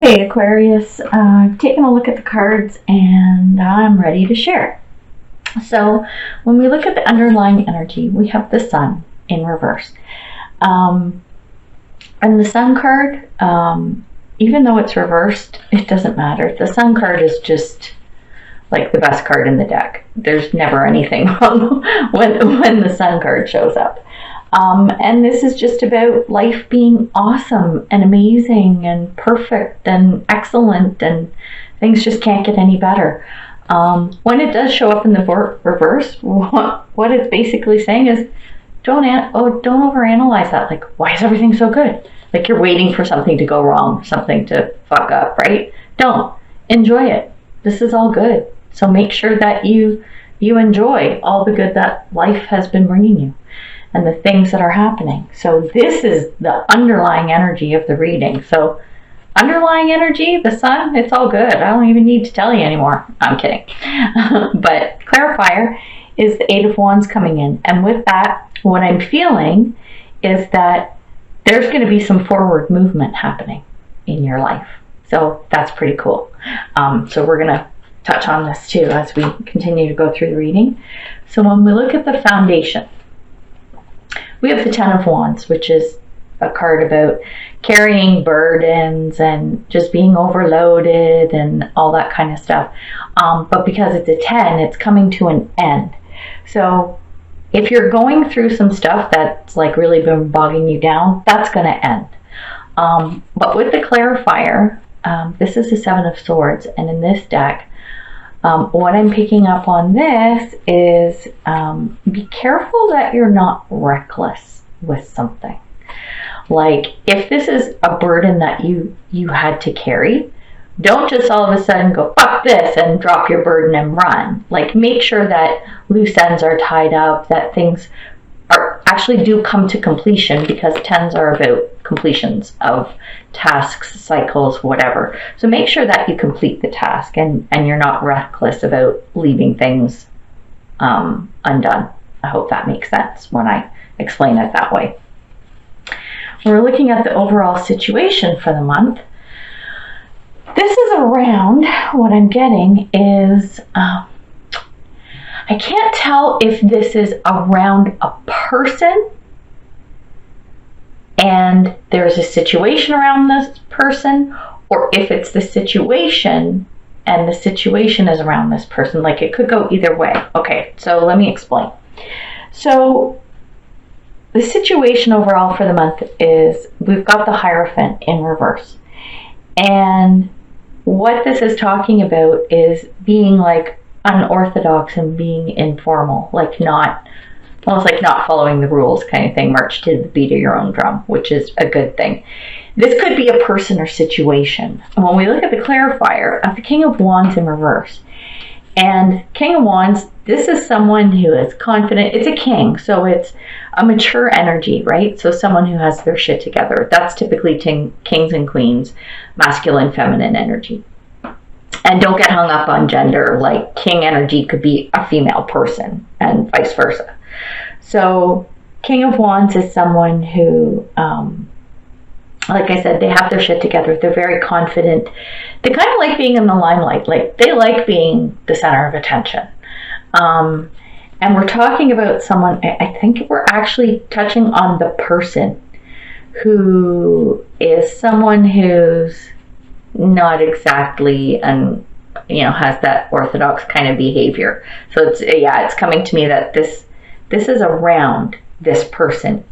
Hey Aquarius, I've taken a look at the cards and I'm ready to share. So when we look at the underlying energy, we have the Sun in reverse. And the Sun card, even though it's reversed, it doesn't matter. The Sun card is just like the best card in the deck. There's never anything wrong when the Sun card shows up. And this is just about life being awesome and amazing and perfect and excellent, and things just can't get any better. When it does show up in the reverse, what it's basically saying is, don't overanalyze that. Like, why is everything so good? Like you're waiting for something to go wrong, something to fuck up, right? Don't. Enjoy it. This is all good. So make sure that you enjoy all the good that life has been bringing you and the things that are happening. So this is the underlying energy of the reading. So underlying energy, the Sun, it's all good. I don't even need to tell you anymore. I'm kidding. But clarifier is the Eight of Wands coming in. And with that, what I'm feeling is that there's going to be some forward movement happening in your life. So that's pretty cool. So we're going to touch on this too as we continue to go through the reading. So when we look at the foundation, we have the Ten of Wands, which is a card about carrying burdens and just being overloaded and all that kind of stuff. But because it's a 10, it's coming to an end. So if you're going through some stuff that's like really been bogging you down, that's going to end. But with the clarifier, this is the Seven of Swords, and in this deck, what I'm picking up on this is be careful that you're not reckless with something. Like if this is a burden that you had to carry, don't just all of a sudden go, fuck this, and drop your burden and run. Like make sure that loose ends are tied up, that things actually do come to completion, because tens are about completions of tasks, cycles, whatever. So make sure that you complete the task and you're not reckless about leaving things undone. I hope that makes sense when I explain it that way. We're looking at the overall situation for the month. This is around, what I'm getting is, I can't tell if this is around a person and there's a situation around this person, or if it's the situation and the situation is around this person. Like it could go either way. Okay, so let me explain. So the situation overall for the month is we've got the Hierophant in reverse. And what this is talking about is being like unorthodox and being informal, like almost like not following the rules kind of thing, march to the beat of your own drum, which is a good thing. This could be a person or situation. And when we look at the clarifier of the King of Wands in reverse, and King of Wands, this is someone who is confident. It's a king, so it's a mature energy, right? So someone who has their shit together. That's typically kings and queens, masculine, feminine energy. And don't get hung up on gender, like king energy could be a female person and vice versa. So King of Wands is someone who, like I said, they have their shit together. They're very confident. They kind of like being in the limelight. Like they like being the center of attention. And we're talking about someone, I think we're actually touching on the person who is someone who's not exactly has that orthodox kind of behavior. So it's coming to me that this is around this person.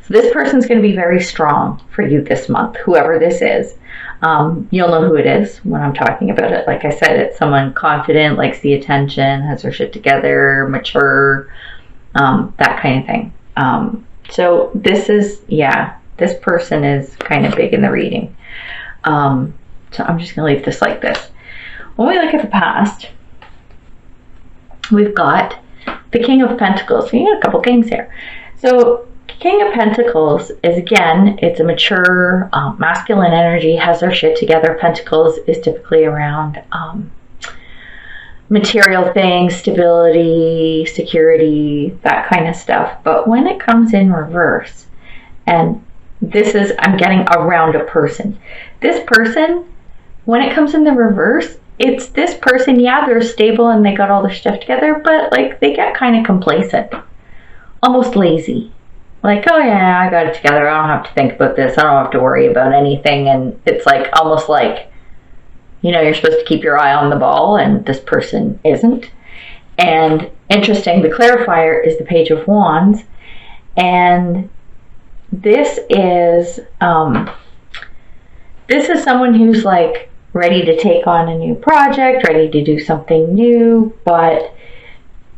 So this person's going to be very strong for you this month, whoever this is. You'll know who it is when I'm talking about it. Like I said, it's someone confident, likes the attention, has their shit together, mature, that kind of thing. So this person is kind of big in the reading. So I'm just going to leave this like this. When we look at the past, we've got the King of Pentacles. We got a couple kings here. So King of Pentacles is, again, it's a mature, masculine energy, has their shit together. Pentacles is typically around material things, stability, security, that kind of stuff. But when it comes in reverse, and this is, I'm getting around a person. This person when it comes in the reverse, it's this person, yeah, they're stable and they got all their stuff together, but like they get kind of complacent, almost lazy. Like, oh yeah, I got it together. I don't have to think about this. I don't have to worry about anything. And it's like almost like, you know, you're supposed to keep your eye on the ball and this person isn't. And interesting, the clarifier is the Page of Wands. And this is someone who's like ready to take on a new project, ready to do something new, but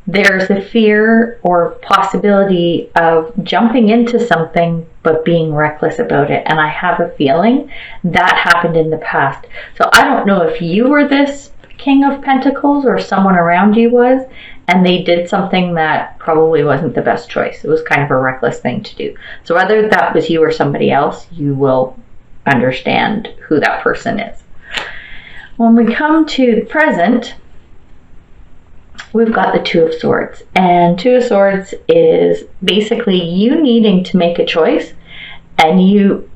there's a fear or possibility of jumping into something but being reckless about it. And I have a feeling that happened in the past. So I don't know if you were this King of Pentacles or someone around you was, and they did something that probably wasn't the best choice. It was kind of a reckless thing to do. So whether that was you or somebody else, you will understand who that person is. When we come to the present, we've got the Two of Swords. And Two of Swords is basically you needing to make a choice and you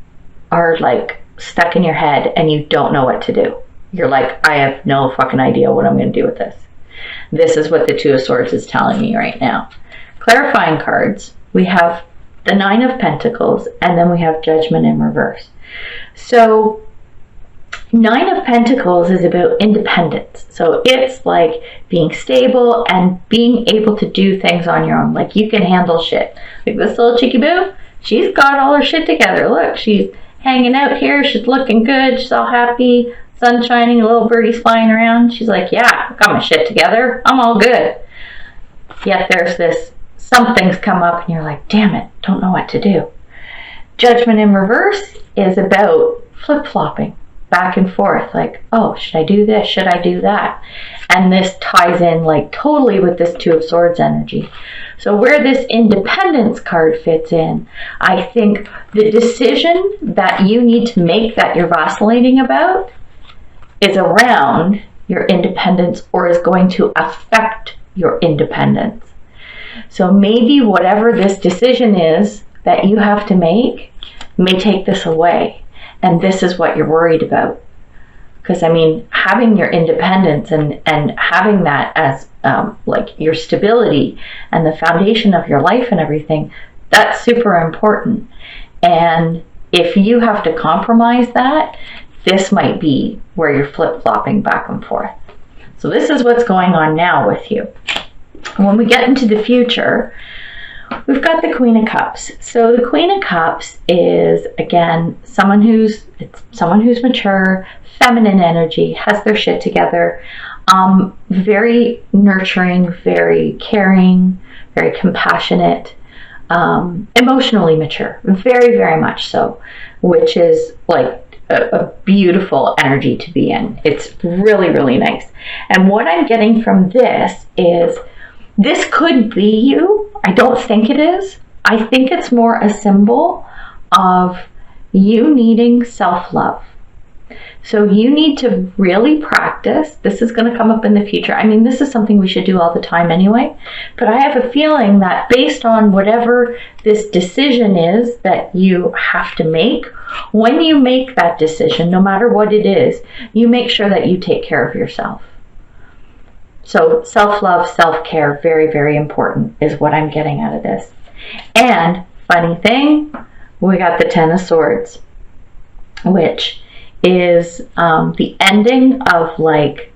are like stuck in your head and you don't know what to do. You're like, I have no fucking idea what I'm going to do with this. This is what the Two of Swords is telling me right now. Clarifying cards, we have the Nine of Pentacles and then we have Judgment in reverse. So Nine of Pentacles is about independence. So it's like being stable and being able to do things on your own. Like you can handle shit. Like this little cheeky boo, she's got all her shit together. Look, she's hanging out here. She's looking good. She's all happy. Sun shining, little birdies flying around. She's like, yeah, I got my shit together. I'm all good. Yet there's this, something's come up and you're like, damn it, don't know what to do. Judgment in reverse is about flip-flopping. Back and forth, like, oh, should I do this? Should I do that? And this ties in like totally with this Two of Swords energy. So where this independence card fits in, I think the decision that you need to make that you're vacillating about is around your independence or is going to affect your independence. So maybe whatever this decision is that you have to make may take this away. And this is what you're worried about. Because, I mean, having your independence and having that as like your stability and the foundation of your life and everything, that's super important. And if you have to compromise that, this might be where you're flip-flopping back and forth. So this is what's going on now with you. When we get into the future, we've got the Queen of Cups. So the Queen of Cups is, again, someone who's mature, feminine energy, has their shit together, very nurturing, very caring, very compassionate, emotionally mature, very, very much so, which is like a beautiful energy to be in. It's really, really nice. And what I'm getting from this is, this could be you. I don't think it is. I think it's more a symbol of you needing self-love. So you need to really practice. This is going to come up in the future. I mean, this is something we should do all the time anyway. But I have a feeling that based on whatever this decision is that you have to make, when you make that decision, no matter what it is, you make sure that you take care of yourself. So self-love, self-care, very, very important is what I'm getting out of this. And funny thing, we got the Ten of Swords, which is the ending of like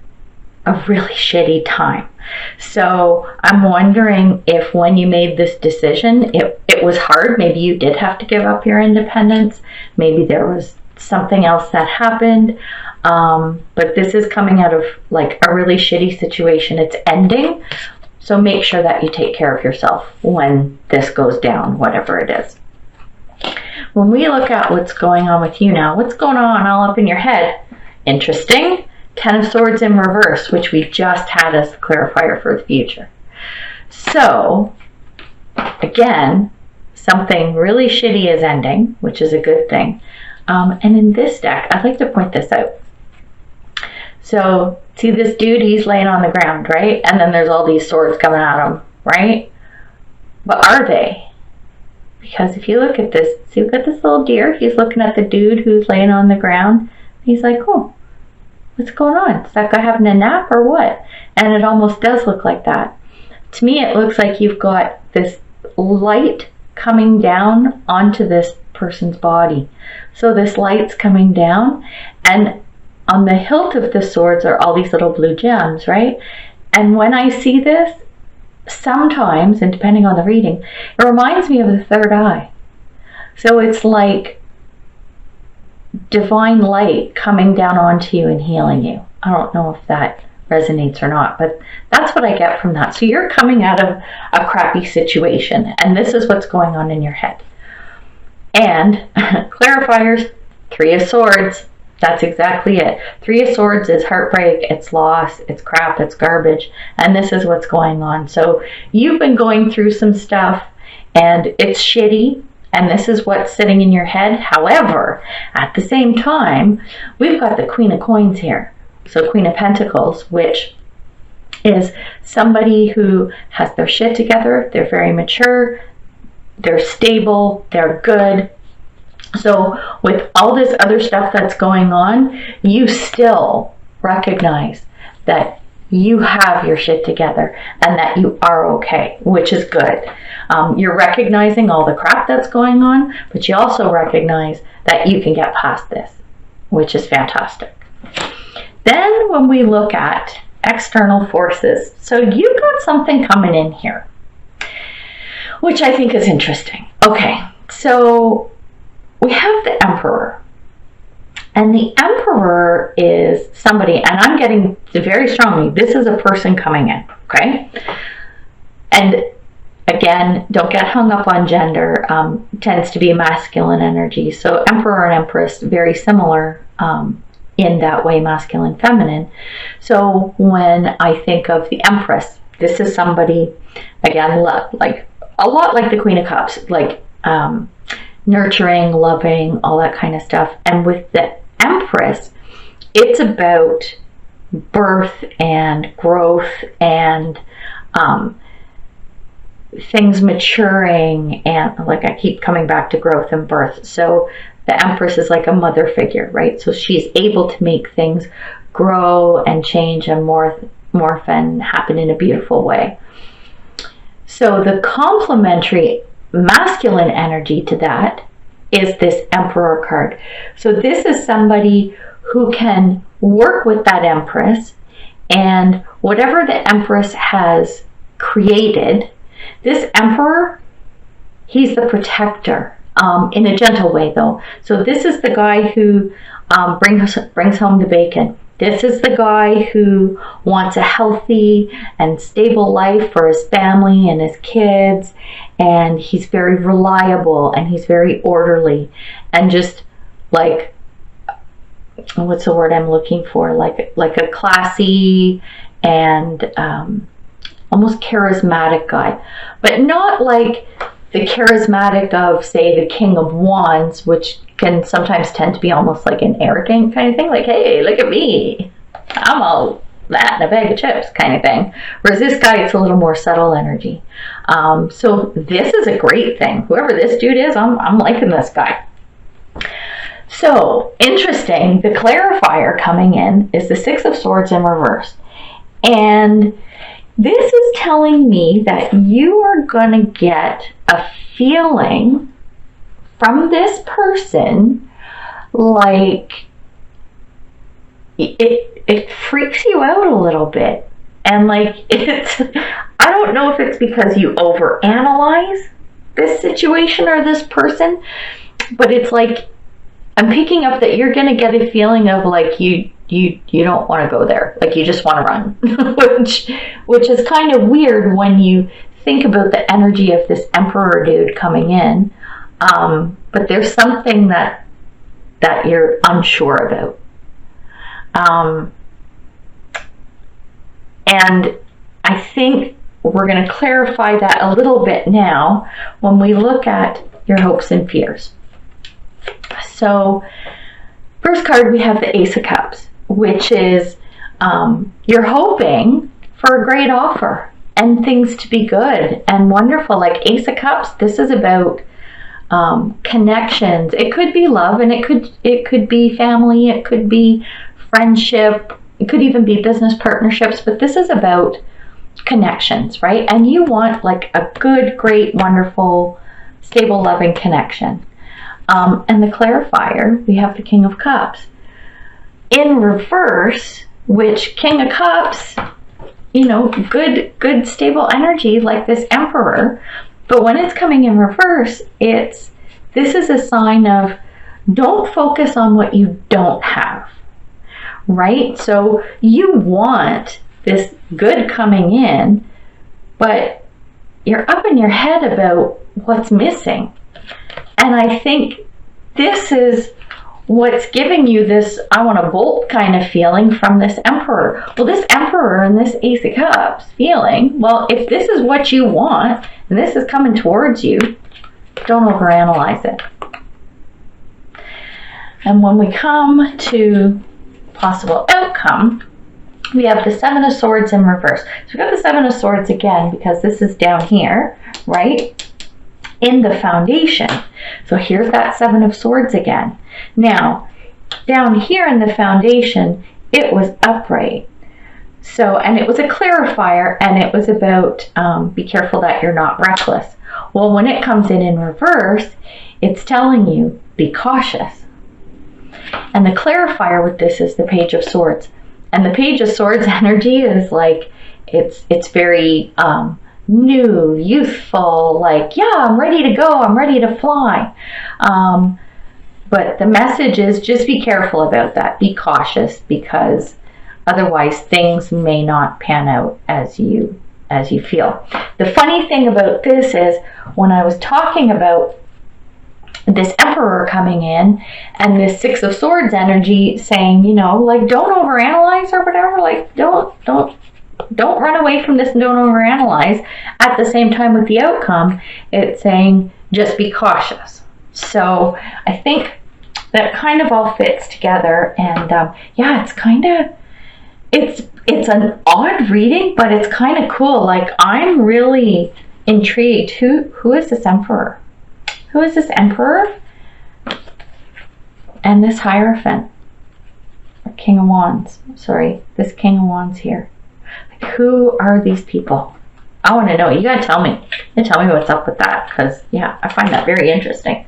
a really shitty time. So I'm wondering if when you made this decision, it was hard. Maybe you did have to give up your independence. Maybe there was something else that happened. But this is coming out of like a really shitty situation. It's ending. So make sure that you take care of yourself when this goes down, whatever it is. When we look at what's going on with you now, what's going on all up in your head? Interesting. Ten of Swords in reverse, which we just had as the clarifier for the future. So, again, something really shitty is ending, which is a good thing. And in this deck, I'd like to point this out. So, see this dude, he's laying on the ground, right? And then there's all these swords coming at him, right? But are they? Because if you look at this, see, look at this little deer. He's looking at the dude who's laying on the ground. He's like, oh, What's going on? Is that guy having a nap or what? And it almost does look like that. To me, it looks like you've got this light coming down onto this person's body. So this light's coming down, and on the hilt of the swords are all these little blue gems, right? And when I see this, sometimes, and depending on the reading, it reminds me of the third eye. So it's like divine light coming down onto you and healing you. I don't know if that resonates or not, but that's what I get from that. So you're coming out of a crappy situation, and this is what's going on in your head. And clarifiers, 3 of Swords, that's exactly it. 3 of Swords is heartbreak, it's loss, it's crap, it's garbage, and this is what's going on. So you've been going through some stuff, and it's shitty, and this is what's sitting in your head. However, at the same time, we've got the Queen of Coins here. So Queen of Pentacles, which is somebody who has their shit together, they're very mature, they're stable, they're good. So with all this other stuff that's going on, you still recognize that you have your shit together and that you are okay, which is good. You're recognizing all the crap that's going on, but you also recognize that you can get past this, which is fantastic. Then when we look at external forces, so you've got something coming in here, which I think is interesting. Okay, so we have the Emperor. And the Emperor is somebody, and I'm getting very strongly, this is a person coming in, okay? And again, don't get hung up on gender, tends to be masculine energy. So Emperor and Empress, very similar in that way, masculine, feminine. So when I think of the Empress, this is somebody, again, like a lot like the Queen of Cups, like nurturing, loving, all that kind of stuff. And with the Empress, it's about birth and growth and things maturing, and like I keep coming back to growth and birth. So the Empress is like a mother figure, right? So she's able to make things grow and change and morph and happen in a beautiful way. So the complementary masculine energy to that is this Emperor card. So this is somebody who can work with that Empress, and whatever the Empress has created, this Emperor, he's the protector, in a gentle way though. So this is the guy who brings home the bacon. This is the guy who wants a healthy and stable life for his family and his kids, and he's very reliable and he's very orderly and just like, what's the word I'm looking for? Like a classy and almost charismatic guy, but not like the charismatic of, say, the King of Wands, which can sometimes tend to be almost like an arrogant kind of thing, like, hey, look at me, I'm all that in a bag of chips kind of thing. Whereas this guy, it's a little more subtle energy. So this is a great thing. Whoever this dude is, I'm liking this guy. So interesting, the clarifier coming in is the 6 of Swords in reverse. And this is telling me that you are going to get a feeling from this person, like it freaks you out a little bit. And like it's, I don't know if it's because you overanalyze this situation or this person, but it's like, I'm picking up that you're going to get a feeling of like you don't want to go there. Like you just want to run, which is kind of weird when you think about the energy of this Emperor dude coming in. But there's something that you're unsure about. And I think we're going to clarify that a little bit now when we look at your hopes and fears. So first card, we have the Ace of Cups, which is you're hoping for a great offer and things to be good and wonderful. Like Ace of Cups, this is about connections. It could be love, and it could be family, it could be friendship. It could even be business partnerships, but this is about connections, right? And you want like a good, great, wonderful, stable, loving connection. And the clarifier, we have the King of Cups. In reverse, which King of Cups, you know, good, stable energy like this Emperor. But when it's coming in reverse, this is a sign of don't focus on what you don't have, right? So you want this good coming in, but you're up in your head about what's missing. And I think this is what's giving you this I want to bolt kind of feeling from this Emperor. Well, this Emperor and this Ace of Cups feeling, well, if this is what you want and this is coming towards you, don't overanalyze it. And when we come to possible outcome, we have the Seven of Swords in reverse. So we've got the Seven of Swords again because this is down here, right? In the foundation. So here's that Seven of Swords again. Now, down here in the foundation, it was upright. So, and it was a clarifier, and it was about be careful that you're not reckless. Well, when it comes in reverse, it's telling you, be cautious. And the clarifier with this is the Page of Swords. And the Page of Swords energy is like, it's very new, youthful, like, yeah, I'm ready to go, I'm ready to fly. But the message is just be careful about that. Be cautious, because otherwise things may not pan out as you feel. The funny thing about this is when I was talking about this Emperor coming in and this Six of Swords energy saying, you know, like, don't overanalyze or whatever, like don't run away from this and don't overanalyze. At the same time with the outcome, it's saying just be cautious. So I think that kind of all fits together, and yeah, it's kind of, it's an odd reading, but it's kind of cool. Like, I'm really intrigued. Who is this Emperor? Who is this Emperor? And this Hierophant, or King of Wands. Sorry, this King of Wands here. Like, who are these people? I want to know. You gotta tell me. You gotta tell me what's up with that, because yeah, I find that very interesting.